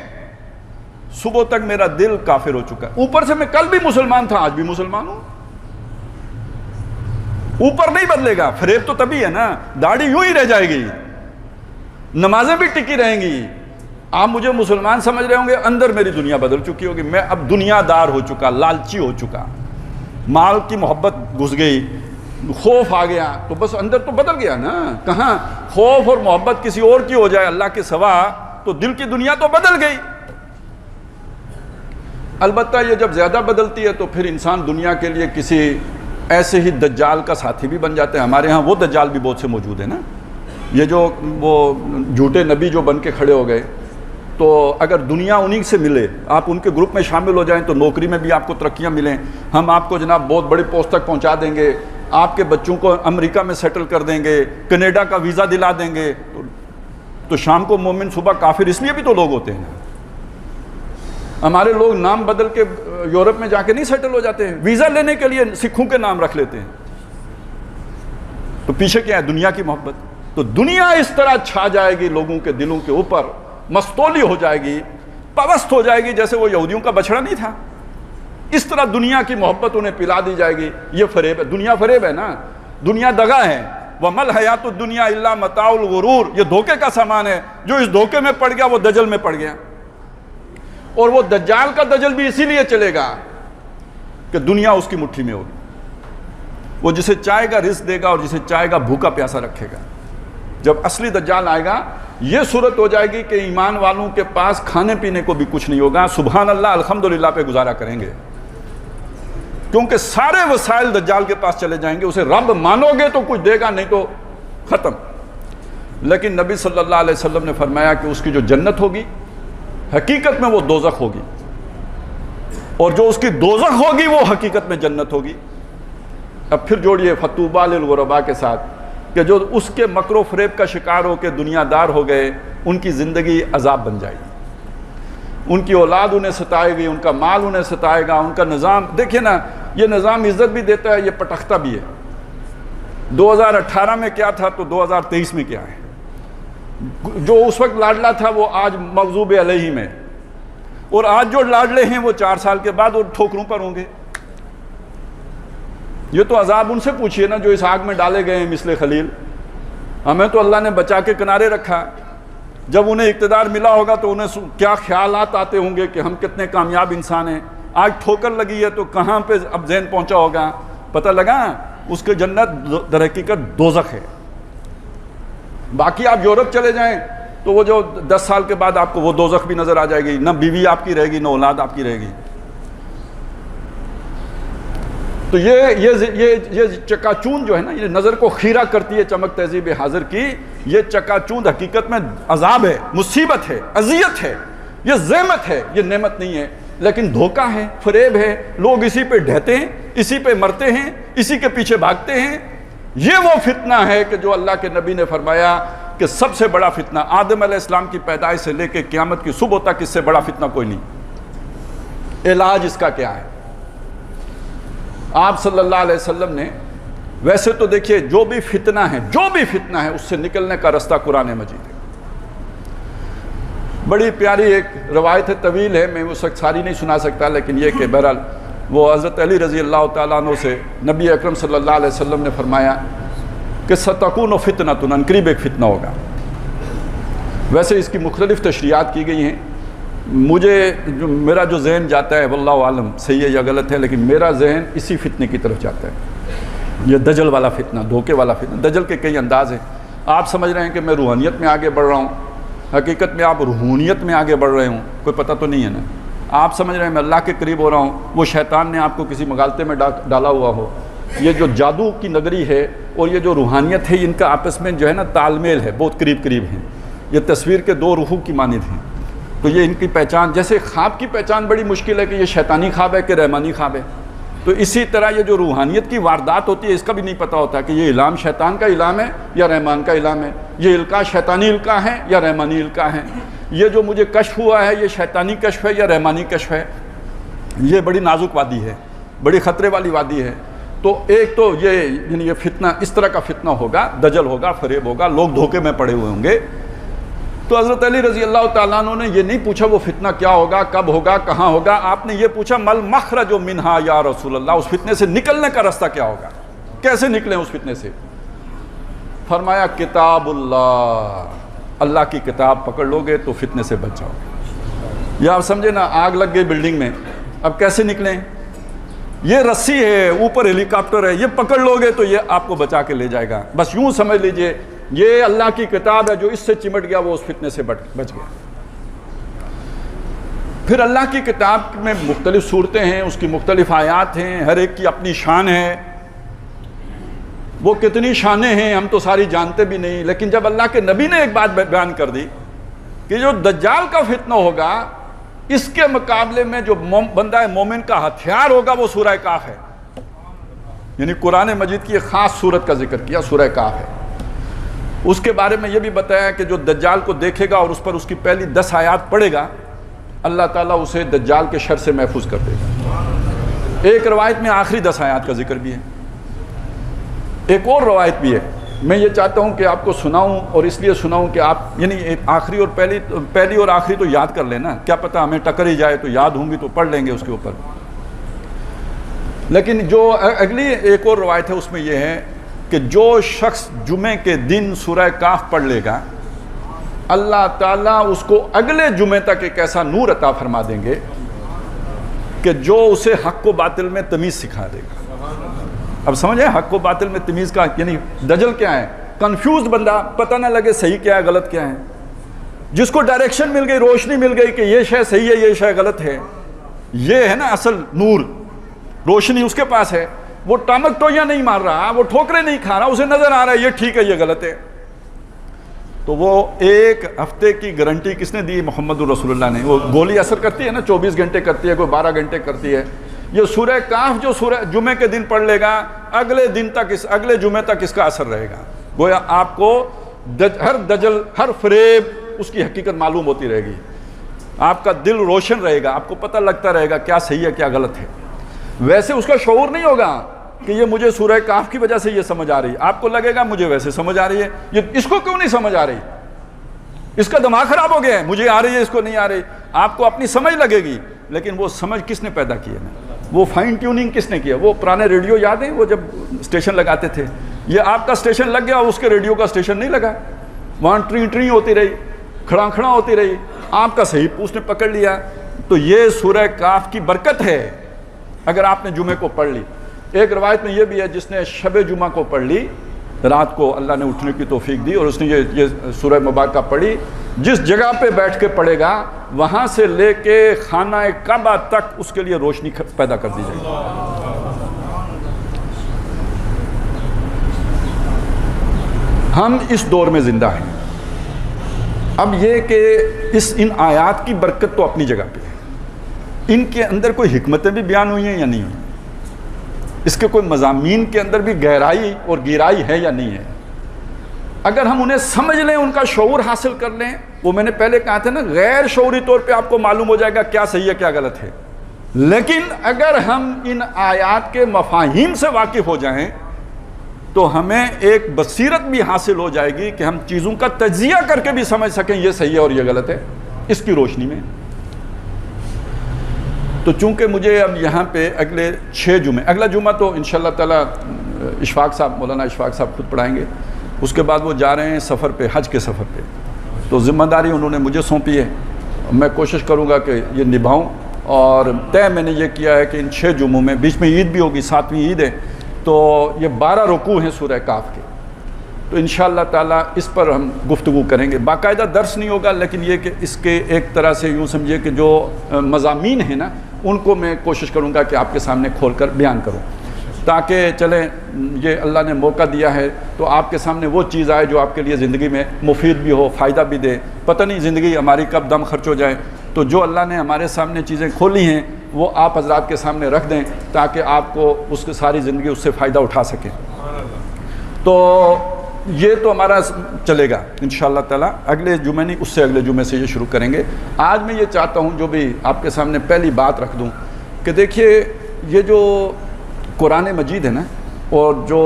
صبح تک میرا دل کافر ہو چکا ہے، اوپر سے میں کل بھی مسلمان تھا، آج بھی مسلمان ہوں، اوپر نہیں بدلے گا۔ فریب تو تبھی ہے نا، داڑھی یوں ہی رہ جائے گی، نمازیں بھی ٹکی رہیں گی، آپ مجھے مسلمان سمجھ رہے ہوں گے، اندر میری دنیا بدل چکی ہوگی، میں اب دنیا دار ہو چکا، لالچی ہو چکا، مال کی محبت گھس گئی، خوف آ گیا، تو بس اندر تو بدل گیا نا. کہاں خوف اور محبت کسی اور کی ہو جائے اللہ کے سوا تو دل کی دنیا تو بدل گئی. البتہ یہ جب زیادہ بدلتی ہے تو پھر انسان دنیا کے لیے کسی ایسے ہی دجال کا ساتھی بھی بن جاتے ہیں. ہمارے ہاں وہ دجال بھی بہت سے موجود ہیں نا. یہ جو وہ جھوٹے نبی جو بن کے کھڑے ہو گئے، تو اگر دنیا انہی سے ملے، آپ ان کے گروپ میں شامل ہو جائیں تو نوکری میں بھی آپ کو ترقیاں ملیں. ہم آپ کو جناب بہت بڑی پوسٹ تک پہنچا دیں گے، آپ کے بچوں کو امریکہ میں سیٹل کر دیں گے، کینیڈا کا ویزا دلا دیں گے. تو شام کو مومن صبح کافر، اس لیے بھی تو لوگ ہوتے ہیں. ہمارے لوگ نام بدل کے یورپ میں جا کے نہیں سیٹل ہو جاتے ہیں، ویزا لینے کے لیے سکھوں کے نام رکھ لیتے ہیں. تو پیچھے کیا ہے؟ دنیا کی محبت. تو دنیا اس طرح چھا جائے گی لوگوں کے دلوں کے اوپر، مستولی ہو جائے گی، پوست ہو جائے گی، جیسے وہ یہودیوں کا بچڑا نہیں تھا. اس طرح دنیا کی محبت انہیں پلا دی جائے گی. یہ فریب ہے، دنیا فریب ہے نا، دنیا دغا ہے. وَمَا الْحَيَاةُ الدُّنْيَا إِلَّا مَتَاعُ الْغُرُورِ. یہ دھوکے کا سامان ہے. جو اس دھوکے میں پڑ گیا وہ دجل میں پڑ گیا. اور وہ دجال کا دجل بھی اسی لیے چلے گا کہ دنیا اس کی مٹھی میں ہوگی. وہ جسے چاہے گا رزق دے گا اور جسے چاہے گا بھوکا پیاسا رکھے گا. جب اصلی دجال آئے گا یہ صورت ہو جائے گی کہ ایمان والوں کے پاس کھانے پینے کو بھی کچھ نہیں ہوگا. سبحان اللہ الحمدللہ پہ گزارا کریں گے، کیونکہ سارے وسائل دجال کے پاس چلے جائیں گے. اسے رب مانو گے تو کچھ دے گا، نہیں تو ختم. لیکن نبی صلی اللہ علیہ وسلم نے فرمایا کہ اس کی جو جنت ہوگی حقیقت میں وہ دوزخ ہوگی، اور جو اس کی دوزخ ہوگی وہ حقیقت میں جنت ہوگی. اب پھر جوڑیے فطوبیٰ للغرباء کے ساتھ کہ جو اس کے مکر و فریب کا شکار ہو کے دنیا دار ہو گئے، ان کی زندگی عذاب بن جائے گی. ان کی اولاد انہیں ستائے گی، ان کا مال انہیں ستائے گا، ان کا نظام. دیکھیں نا، یہ نظام عزت بھی دیتا ہے، یہ پٹختا بھی ہے. 2018 میں کیا تھا تو 2023 میں کیا ہے. جو اس وقت لاڈلا تھا وہ آج مغضوب علیہ میں، اور آج جو لاڈلے ہیں وہ 4 سال کے بعد وہ ٹھوکروں پر ہوں گے. یہ تو عذاب ان سے پوچھئے نا جو اس آگ میں ڈالے گئے ہیں مثل خلیل. ہمیں تو اللہ نے بچا کے کنارے رکھا. جب انہیں اقتدار ملا ہوگا تو انہیں کیا خیالات آتے ہوں گے کہ ہم کتنے کامیاب انسان ہیں. آج ٹھوکر لگی ہے تو کہاں پہ اب ذہن پہنچا ہوگا. پتہ لگا اس کے جنت در حقیقت دوزخ ہے. باقی آپ یورپ چلے جائیں تو وہ جو 10 سال کے بعد آپ کو وہ دوزخ بھی نظر آ جائے گی. نہ بیوی آپ کی رہے گی، نہ اولاد آپ کی رہے گی. تو یہ چکا چوند جو ہے نا، یہ نظر کو خیرہ کرتی ہے چمک تہذیب حاضر کی. یہ چکا چوند حقیقت میں عذاب ہے، مصیبت ہے، اذیت ہے، یہ زحمت ہے، یہ نعمت نہیں ہے. لیکن دھوکہ ہے، فریب ہے. لوگ اسی پہ ڈھہتے ہیں، اسی پہ مرتے ہیں، اسی کے پیچھے بھاگتے ہیں. یہ وہ فتنہ ہے کہ جو اللہ کے نبی نے فرمایا کہ سب سے بڑا فتنہ آدم علیہ السلام کی پیدائش سے لے کے قیامت کی صبح تک اس سے بڑا فتنہ کوئی نہیں. علاج اس کا کیا ہے؟ آپ صلی اللہ علیہ وسلم نے ویسے تو دیکھیے جو بھی فتنہ ہے اس سے نکلنے کا رستہ قرآن مجید ہے. بڑی پیاری ایک روایت ہے، طویل ہے، میں اس وقت ساری نہیں سنا سکتا، لیکن یہ کہ بہرحال وہ حضرت علی رضی اللہ تعالیٰ عنہ سے نبی اکرم صلی اللہ علیہ وسلم نے فرمایا کہ ستکون فتنۃ، عنقریب ایک فتنہ ہوگا. ویسے اس کی مختلف تشریحات کی گئی ہیں. میرا جو ذہن جاتا ہے واللہ عالم صحیح ہے یا غلط ہے، لیکن میرا ذہن اسی فتنے کی طرف جاتا ہے. یہ دجل والا فتنہ، دھوکے والا فتنہ. دجل کے کئی انداز ہیں. آپ سمجھ رہے ہیں کہ میں روحانیت میں آگے بڑھ رہا ہوں، حقیقت میں آپ روحانیت میں آگے بڑھ رہے ہوں، کوئی پتہ تو نہیں ہے نا. آپ سمجھ رہے ہیں میں اللہ کے قریب ہو رہا ہوں، وہ شیطان نے آپ کو کسی مغالطے میں ڈالا ہوا ہو. یہ جو جادو کی نگری ہے اور یہ جو روحانیت ہے، ان کا آپس میں جو ہے نا تال میل ہے، بہت قریب ہیں. یہ تصویر کے دو روحوں کی مانند ہیں. تو یہ ان کی پہچان، جیسے خواب کی پہچان بڑی مشکل ہے کہ یہ شیطانی خواب ہے کہ رحمانی خواب ہے، تو اسی طرح یہ جو روحانیت کی واردات ہوتی ہے اس کا بھی نہیں پتہ ہوتا کہ یہ الہام شیطان کا الہام ہے یا رحمان کا الہام ہے. یہ القاء شیطانی القاء ہے یا رحمانی القاء ہے. یہ جو مجھے کشف ہوا ہے یہ شیطانی کشف ہے یا رحمانی کشف ہے. یہ بڑی نازک وادی ہے، بڑی خطرے والی وادی ہے. تو ایک تو یہ فتنہ، اس طرح کا فتنہ ہوگا، دجل ہوگا، فریب ہوگا، لوگ دھوکے میں پڑے ہوئے ہوں گے. تو حضرت علی رضی اللہ تعالیٰ عنہ نے یہ نہیں پوچھا وہ فتنہ کیا ہوگا، کب ہوگا، کہاں ہوگا. آپ نے یہ پوچھا مل مخرج منہا یا رسول اللہ، اس فتنے سے نکلنے کا راستہ کیا ہوگا، کیسے نکلیں اس فتنے سے. فرمایا کتاب اللہ، اللہ کی کتاب پکڑ لو گے تو فتنے سے بچ جاؤ گے. یا آپ سمجھے نا، آگ لگ گئی بلڈنگ میں، اب کیسے نکلیں؟ یہ رسی ہے، اوپر ہیلی کاپٹر ہے، یہ پکڑ لو گے تو یہ آپ کو بچا کے لے جائے گا. بس یوں سمجھ لیجئے یہ اللہ کی کتاب ہے، جو اس سے چمٹ گیا وہ اس فتنے سے بچ گیا. پھر اللہ کی کتاب میں مختلف صورتیں ہیں، اس کی مختلف آیات ہیں، ہر ایک کی اپنی شان ہے. وہ کتنی شانیں ہیں ہم تو ساری جانتے بھی نہیں، لیکن جب اللہ کے نبی نے ایک بات بیان کر دی کہ جو دجال کا فتنہ ہوگا اس کے مقابلے میں جو بندہ مومن کا ہتھیار ہوگا وہ سورہ کاف ہے. یعنی قرآن مجید کی ایک خاص صورت کا ذکر کیا، سورہ کاف ہے. اس کے بارے میں یہ بھی بتایا کہ جو دجال کو دیکھے گا اور اس پر اس کی پہلی 10 آیات پڑھے گا، اللہ تعالیٰ اسے دجال کے شر سے محفوظ کر دے گا. ایک روایت میں آخری 10 آیات کا ذکر بھی ہے. ایک اور روایت بھی ہے، میں یہ چاہتا ہوں کہ آپ کو سناؤں، اور اس لیے سناؤں کہ آپ یعنی آخری اور پہلی اور آخری تو یاد کر لینا، کیا پتہ ہمیں ٹکر ہی جائے تو یاد ہوں گی تو پڑھ لیں گے اس کے اوپر. لیکن جو اگلی ایک اور روایت ہے اس میں یہ ہے کہ جو شخص جمعے کے دن سورہ کاف پڑھ لے گا، اللہ تعالیٰ اس کو اگلے جمعے تک ایک ایسا نور عطا فرما دیں گے کہ جو اسے حق و باطل میں تمیز سکھا دے گا. اب سمجھیں حق و باطل میں تمیز کا یعنی دجل کیا ہے؟ کنفیوز بندہ، پتہ نہ لگے صحیح کیا ہے غلط کیا ہے. جس کو ڈائریکشن مل گئی، روشنی مل گئی کہ یہ شے صحیح ہے یہ شے غلط ہے، یہ ہے نا اصل نور، روشنی اس کے پاس ہے. وہ ٹامک ٹوئیاں نہیں مار رہا، وہ ٹھوکریں نہیں کھا رہا، اسے نظر آ رہا ہے یہ ٹھیک ہے یہ غلط ہے. تو وہ ایک ہفتے کی گارنٹی کس نے دی؟ محمد رسول اللہ نے. وہ گولی اثر کرتی ہے نا، 24 گھنٹے کرتی ہے، کوئی 12 گھنٹے کرتی ہے. یہ سورہ کاف جو سورہ جمعے کے دن پڑھ لے گا، اگلے دن تک اگلے جمعے تک اس کا اثر رہے گا. گویا آپ کو ہر دجل، ہر فریب اس کی حقیقت معلوم ہوتی رہے گی. آپ کا دل روشن رہے گا، آپ کو پتہ لگتا رہے گا کیا صحیح ہے کیا غلط ہے. ویسے اس کا شعور نہیں ہوگا کہ یہ مجھے سورہ کاف کی وجہ سے یہ سمجھ آ رہی ہے. آپ کو لگے گا مجھے ویسے سمجھ آ رہی ہے، یہ اس کو کیوں نہیں سمجھ آ رہی، اس کا دماغ خراب ہو گیا ہے، مجھے آ رہی ہے اس کو نہیں آ رہی. آپ کو اپنی سمجھ لگے گی، لیکن وہ سمجھ کس نے پیدا کی ہے؟ وہ فائن ٹیوننگ کس نے کیا؟ وہ پرانے ریڈیو یاد ہیں، وہ جب اسٹیشن لگاتے تھے، یہ آپ کا اسٹیشن لگ گیا، اس کے ریڈیو کا اسٹیشن نہیں لگا. وہاں ٹری ہوتی رہی، کھڑا ہوتی رہی، آپ کا صحیح اس نے پکڑ لیا. تو یہ سورہ کاف کی برکت ہے اگر آپ نے جمعے کو پڑھ لی. ایک روایت میں یہ بھی ہے جس نے شب جمعہ کو پڑھ لی، رات کو اللہ نے اٹھنے کی توفیق دی اور اس نے یہ سورہ مبارکہ پڑھی، جس جگہ پہ بیٹھ کے پڑھے گا وہاں سے لے کے خانہ کعبہ تک اس کے لیے روشنی پیدا کر دی جائے گی. ہم اس دور میں زندہ ہیں. اب یہ کہ ان آیات کی برکت تو اپنی جگہ پہ ہے، ان کے اندر کوئی حکمتیں بھی بیان ہوئی ہیں یا نہیں ہوئی، اس کے کوئی مضامین کے اندر بھی گہرائی اور گہرائی ہے یا نہیں ہے. اگر ہم انہیں سمجھ لیں، ان کا شعور حاصل کر لیں، وہ میں نے پہلے کہا تھا نا، غیر شعوری طور پہ آپ کو معلوم ہو جائے گا کیا صحیح ہے کیا غلط ہے. لیکن اگر ہم ان آیات کے مفاہیم سے واقف ہو جائیں تو ہمیں ایک بصیرت بھی حاصل ہو جائے گی کہ ہم چیزوں کا تجزیہ کر کے بھی سمجھ سکیں یہ صحیح ہے اور یہ غلط ہے اس کی روشنی میں. تو چونکہ مجھے اب یہاں پہ اگلے 6 جمعے، اگلا جمعہ تو انشاءاللہ تعالی اشفاق صاحب، مولانا اشفاق صاحب خود پڑھائیں گے. اس کے بعد وہ جا رہے ہیں سفر پہ، حج کے سفر پہ، تو ذمہ داری انہوں نے مجھے سونپی ہے. میں کوشش کروں گا کہ یہ نبھاؤں، اور طے میں نے یہ کیا ہے کہ ان 6 جمعوں میں، بیچ میں عید بھی ہوگی، 7ویں عید ہے، تو یہ 12 رکوع ہیں سورہ کاف کے. تو انشاءاللہ تعالیٰ اس پر ہم گفتگو کریں گے. باقاعدہ درس نہیں ہوگا، لیکن یہ کہ اس کے ایک طرح سے یوں سمجھے کہ جو مضامین ہیں نا ان کو میں کوشش کروں گا کہ آپ کے سامنے کھول کر بیان کروں، تاکہ چلیں یہ اللہ نے موقع دیا ہے تو آپ کے سامنے وہ چیز آئے جو آپ کے لیے زندگی میں مفید بھی ہو، فائدہ بھی دے. پتہ نہیں زندگی ہماری کب دم خرچ ہو جائے، تو جو اللہ نے ہمارے سامنے چیزیں کھولی ہیں وہ آپ حضرات کے سامنے رکھ دیں تاکہ آپ کو اس کی ساری زندگی اس سے فائدہ اٹھا سکیں. تو یہ تو ہمارا چلے گا انشاءاللہ تعالیٰ. اگلے جمعے نہیں، اس سے اگلے جمعے سے یہ شروع کریں گے. آج میں یہ چاہتا ہوں جو بھی آپ کے سامنے پہلی بات رکھ دوں کہ دیکھیے یہ جو قرآن مجید ہے نا اور جو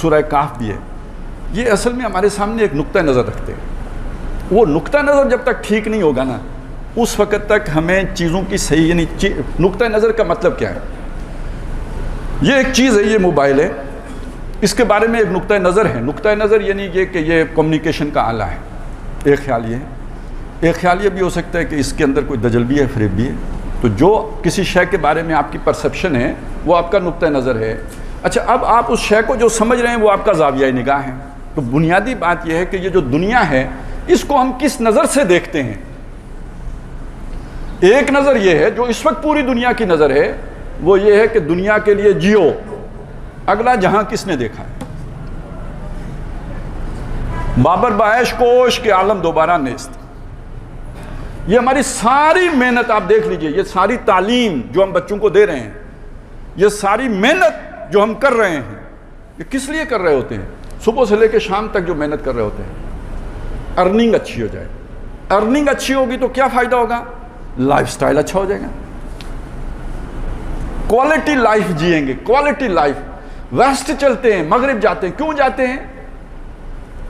سورہ کاف بھی ہے، یہ اصل میں ہمارے سامنے ایک نقطہ نظر رکھتے ہیں. وہ نقطہ نظر جب تک ٹھیک نہیں ہوگا نا اس وقت تک ہمیں چیزوں کی صحیح، یعنی نقطہ نظر کا مطلب کیا ہے؟ یہ ایک چیز ہے، یہ موبائل ہے، اس کے بارے میں ایک نقطہ نظر ہے. نقطہ نظر یعنی یہ کہ یہ کمیونیکیشن کا آلہ ہے. ایک خیال یہ ہے. ایک خیال یہ بھی ہو سکتا ہے کہ اس کے اندر کوئی دجل بھی ہے، فریب بھی ہے. تو جو کسی شے کے بارے میں آپ کی پرسپشن ہے وہ آپ کا نقطہ نظر ہے. اچھا اب آپ اس شے کو جو سمجھ رہے ہیں وہ آپ کا زاویہ نگاہ ہے. تو بنیادی بات یہ ہے کہ یہ جو دنیا ہے اس کو ہم کس نظر سے دیکھتے ہیں. ایک نظر یہ ہے جو اس وقت پوری دنیا کی نظر ہے وہ یہ ہے کہ دنیا کے لیے جیو, اگلا جہاں کس نے دیکھا ہے. بابر بعیش کوش کے عالم دوبارہ نیست. یہ ہماری ساری محنت آپ دیکھ لیجئے, یہ ساری تعلیم جو ہم بچوں کو دے رہے ہیں, یہ ساری محنت جو ہم کر رہے ہیں, یہ کس لیے کر رہے ہوتے ہیں؟ صبح سے لے کے شام تک جو محنت کر رہے ہوتے ہیں, ارننگ اچھی ہو جائے. ارننگ اچھی ہوگی تو کیا فائدہ ہوگا؟ لائف سٹائل اچھا ہو جائے گا, کوالٹی لائف جئیں گے. Quality life. ویسٹ چلتے ہیں, مغرب جاتے ہیں, کیوں جاتے ہیں؟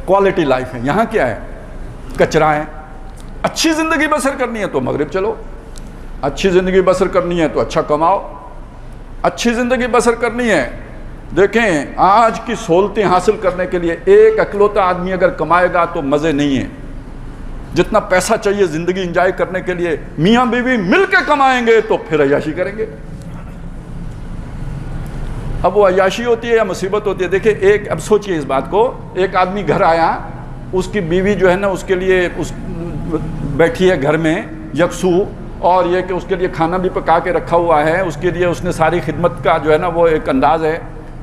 کوالٹی لائف ہے. یہاں کیا ہے؟ کچرا ہے. اچھی زندگی بسر کرنی ہے تو مغرب چلو, اچھی زندگی بسر کرنی ہے تو اچھا کماؤ, اچھی زندگی بسر کرنی ہے. دیکھیں آج کی سہولتیں حاصل کرنے کے لیے ایک اکلوتا آدمی اگر کمائے گا تو مزے نہیں ہیں. جتنا پیسہ چاہیے زندگی انجوائے کرنے کے لیے میاں بیوی مل کے کمائیں گے تو پھر عیاشی کریں گے. اب وہ عیاشی ہوتی ہے یا مصیبت ہوتی ہے؟ دیکھیں ایک, اب سوچئے اس بات کو, ایک آدمی گھر آیا, اس کی بیوی جو ہے نا اس کے لیے بیٹھی ہے گھر میں یکسو, اور یہ کہ اس کے لیے کھانا بھی پکا کے رکھا ہوا ہے, اس کے لیے اس نے ساری خدمت کا جو ہے نا وہ ایک انداز ہے.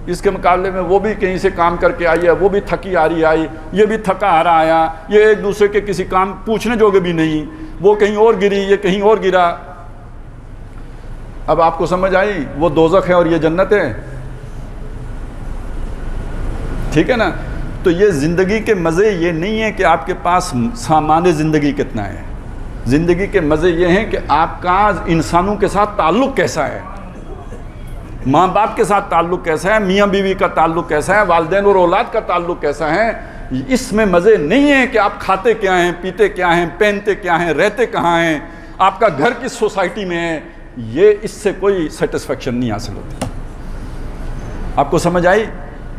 اس کے مقابلے میں وہ بھی کہیں سے کام کر کے آئی ہے, وہ بھی تھکی آ رہی آئی, یہ بھی تھکا آ رہا آیا, یہ ایک دوسرے کے کسی کام پوچھنے جوگے بھی نہیں, وہ کہیں اور گری, یہ کہیں اور گرا. اب آپ کو سمجھ آئی وہ دوزخ ہے اور یہ جنت ہے. ٹھیک ہے نا. تو یہ زندگی کے مزے یہ نہیں ہے کہ آپ کے پاس سامان زندگی کتنا ہے. زندگی کے مزے یہ ہیں کہ آپ کا انسانوں کے ساتھ تعلق کیسا ہے, ماں باپ کے ساتھ تعلق کیسا ہے, میاں بیوی کا تعلق کیسا ہے, والدین اور اولاد کا تعلق کیسا ہے. اس میں مزے نہیں ہیں کہ آپ کھاتے کیا ہیں, پیتے کیا ہیں, پہنتے کیا ہیں, رہتے کہاں ہیں, آپ کا گھر کس سوسائٹی میں ہے. یہ اس سے کوئی سیٹسفیکشن نہیں حاصل ہوتی. آپ کو سمجھ آئی؟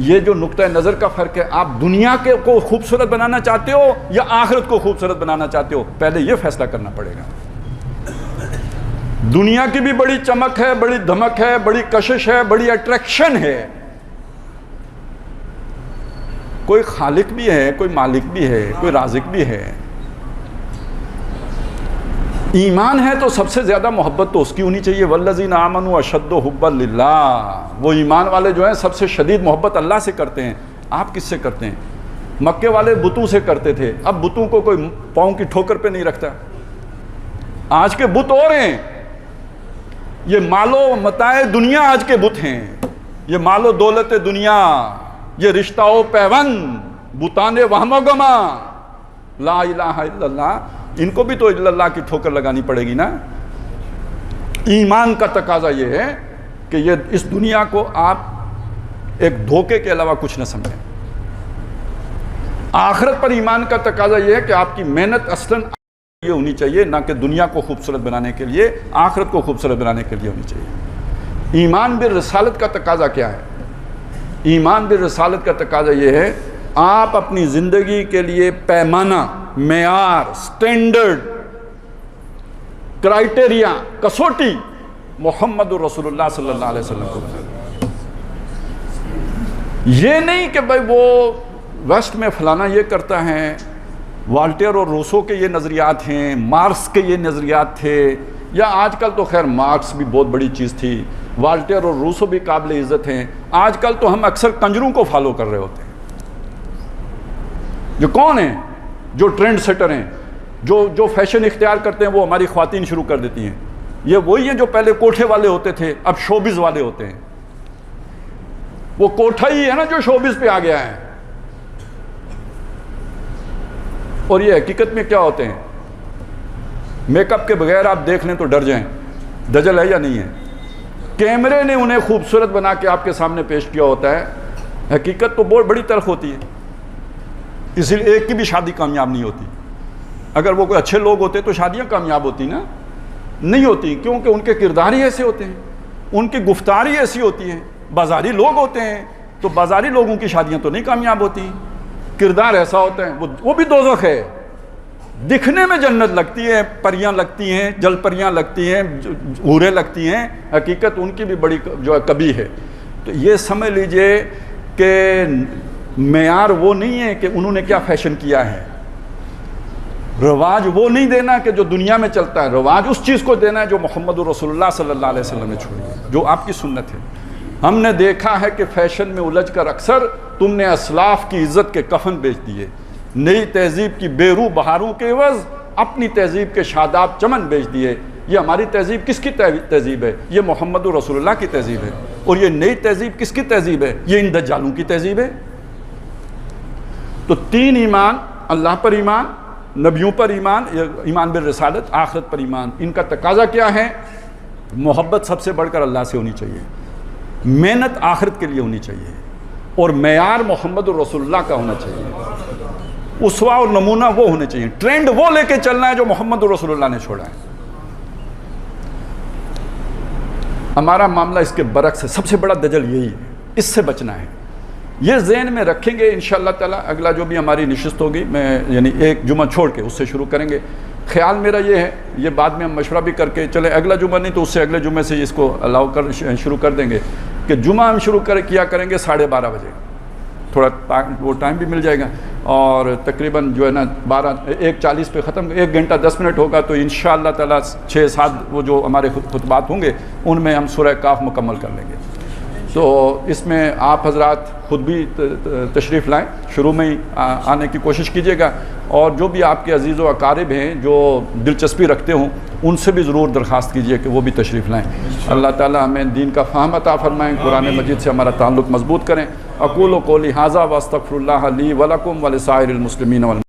یہ جو نقطہ نظر کا فرق ہے, آپ دنیا کو خوبصورت بنانا چاہتے ہو یا آخرت کو خوبصورت بنانا چاہتے ہو, پہلے یہ فیصلہ کرنا پڑے گا. دنیا کی بھی بڑی چمک ہے, بڑی دھمک ہے, بڑی کشش ہے, بڑی اٹریکشن ہے. کوئی خالق بھی ہے, کوئی مالک بھی ہے, کوئی رازق بھی ہے. ایمان ہے تو سب سے زیادہ محبت تو اس کی ہونی چاہیے. والذین آمنوا اشد حبا للہ. وہ ایمان والے جو ہیں سب سے شدید محبت اللہ سے کرتے ہیں. آپ کس سے کرتے ہیں؟ مکے والے بتوں سے کرتے تھے, اب بتوں کو کوئی پاؤں کی ٹھوکر پہ نہیں رکھتا. آج کے بت اور ہیں. یہ مال و متاع دنیا آج کے بت ہیں. یہ مال و دولت دنیا, یہ رشتہ و پیوند, بتان وہم و گما, لا الہ الا اللہ. ان کو بھی تو الا اللہ کی ٹھوکر لگانی پڑے گی نا. ایمان کا تقاضا یہ ہے کہ یہ اس دنیا کو آپ ایک دھوکے کے علاوہ کچھ نہ سمجھیں. آخرت پر ایمان کا تقاضا یہ ہے کہ آپ کی محنت اصلاً یہ ہونی چاہیے, نہ کہ دنیا کو خوبصورت بنانے کے لیے, آخرت کو خوبصورت بنانے کے لیے ہونی چاہیے. ایمان بالرسالت کا تقاضا کیا ہے؟ ایمان بالرسالت کا تقاضا یہ ہے آپ اپنی زندگی کے لیے پیمانہ, معیار, سٹینڈرڈ, کرائٹیریا, کسوٹی محمد رسول اللہ صلی اللہ علیہ وسلم کو بنائیں. یہ نہیں کہ بھائی وہ ویسٹ میں فلانا یہ کرتا ہے, والٹیر اور روسو کے یہ نظریات ہیں, مارکس کے یہ نظریات تھے, یا آج کل تو خیر مارکس بھی بہت بڑی چیز تھی, والٹیر اور روسو بھی قابل عزت ہیں. آج کل تو ہم اکثر کنجروں کو فالو کر رہے ہوتے ہیں. جو کون ہیں؟ جو ٹرینڈ سیٹر ہیں, جو فیشن اختیار کرتے ہیں وہ ہماری خواتین شروع کر دیتی ہیں. یہ وہی ہیں جو پہلے کوٹھے والے ہوتے تھے, اب شوبز والے ہوتے ہیں. وہ کوٹھا ہی ہے نا جو شوبز پہ آ گیا ہے. اور یہ حقیقت میں کیا ہوتے ہیں؟ میک اپ کے بغیر آپ دیکھ لیں تو ڈر جائیں, دجل ہے یا نہیں ہے. کیمرے نے انہیں خوبصورت بنا کے آپ کے سامنے پیش کیا ہوتا ہے. حقیقت تو بہت بڑی تلخ ہوتی ہے. اسی لیے ایک کی بھی شادی کامیاب نہیں ہوتی. اگر وہ کوئی اچھے لوگ ہوتے تو شادیاں کامیاب ہوتی نا, نہیں ہوتی, کیونکہ ان کے کردار ہی ایسے ہوتے ہیں, ان کی گفتار ہی ایسی ہوتی ہے. بازاری لوگ ہوتے ہیں تو بازاری لوگوں کی شادیاں تو نہیں کامیاب ہوتی. کردار ایسا ہوتا ہے, وہ بھی دوزخ ہے. دکھنے میں جنت لگتی ہے، پریاں لگتی ہیں، جل پریاں لگتی ہیں، حوریں لگتی ہیں، حقیقت ان کی بھی بڑی جو ہے کبھی ہے۔ تو یہ سمجھ لیجئے کہ معیار وہ نہیں ہے کہ انہوں نے کیا فیشن کیا ہے، رواج وہ نہیں دینا کہ جو دنیا میں چلتا ہے، رواج اس چیز کو دینا ہے جو محمد رسول اللہ صلی اللہ علیہ وسلم نے چھوڑی ہے، جو آپ کی سنت ہے۔ ہم نے دیکھا ہے کہ فیشن میں الجھ کر اکثر تم نے اسلاف کی عزت کے کفن بیچ دیے، نئی تہذیب کی بے روح بہاروں کے عوض اپنی تہذیب کے شاداب چمن بیچ دیے۔ یہ ہماری تہذیب کس کی تہذیب ہے؟ یہ محمد رسول اللہ کی تہذیب ہے۔ اور یہ نئی تہذیب کس کی تہذیب ہے؟ یہ ان دجالوں کی تہذیب ہے۔ تو تین ایمان، اللہ پر ایمان، نبیوں پر ایمان، ایمان بالرسالت، آخرت پر ایمان، ان کا تقاضا کیا ہے؟ محبت سب سے بڑھ کر اللہ سے ہونی چاہیے، محنت آخرت کے لیے ہونی چاہیے، اور معیار محمد رسول اللہ کا ہونا چاہیے، اسوہ اور نمونہ وہ ہونے چاہیے، ٹرینڈ وہ لے کے چلنا ہے جو محمد رسول اللہ نے چھوڑا ہے۔ ہمارا معاملہ اس کے برعکس ہے، سب سے بڑا دجل یہی ہے، اس سے بچنا ہے۔ یہ ذہن میں رکھیں گے انشاءاللہ تعالی، اگلا جو بھی ہماری نشست ہوگی، میں یعنی ایک جمعہ چھوڑ کے اس سے شروع کریں گے۔ خیال میرا یہ ہے، یہ بعد میں ہم مشورہ بھی کر کے چلے، اگلا جمعہ نہیں تو اس سے اگلے جمعے سے اس کو الاؤ کر شروع کر دیں گے کہ جمعہ ہم شروع کیا کریں گے 12:30 بجے، تھوڑا وہ ٹائم بھی مل جائے گا، اور تقریباً جو ہے نا 1:40 پہ ختم، 1 گھنٹہ 10 منٹ ہوگا، تو انشاءاللہ تعالی 6-7 وہ جو ہمارے خطبات ہوں گے ان میں ہم سورہ کاف مکمل کر لیں گے۔ تو اس میں آپ حضرات خود بھی تشریف لائیں، شروع میں ہی آنے کی کوشش کیجیے گا، اور جو بھی آپ کے عزیز و اقارب ہیں جو دلچسپی رکھتے ہوں ان سے بھی ضرور درخواست کیجیے کہ وہ بھی تشریف لائیں۔ اللہ تعالیٰ ہمیں دین کا فہم عطا فرمائیں، قرآن مجید سے ہمارا تعلق مضبوط کریں۔ اقول قولی ھذا واستغفر اللہ لی ولکم ولسائر المسلمین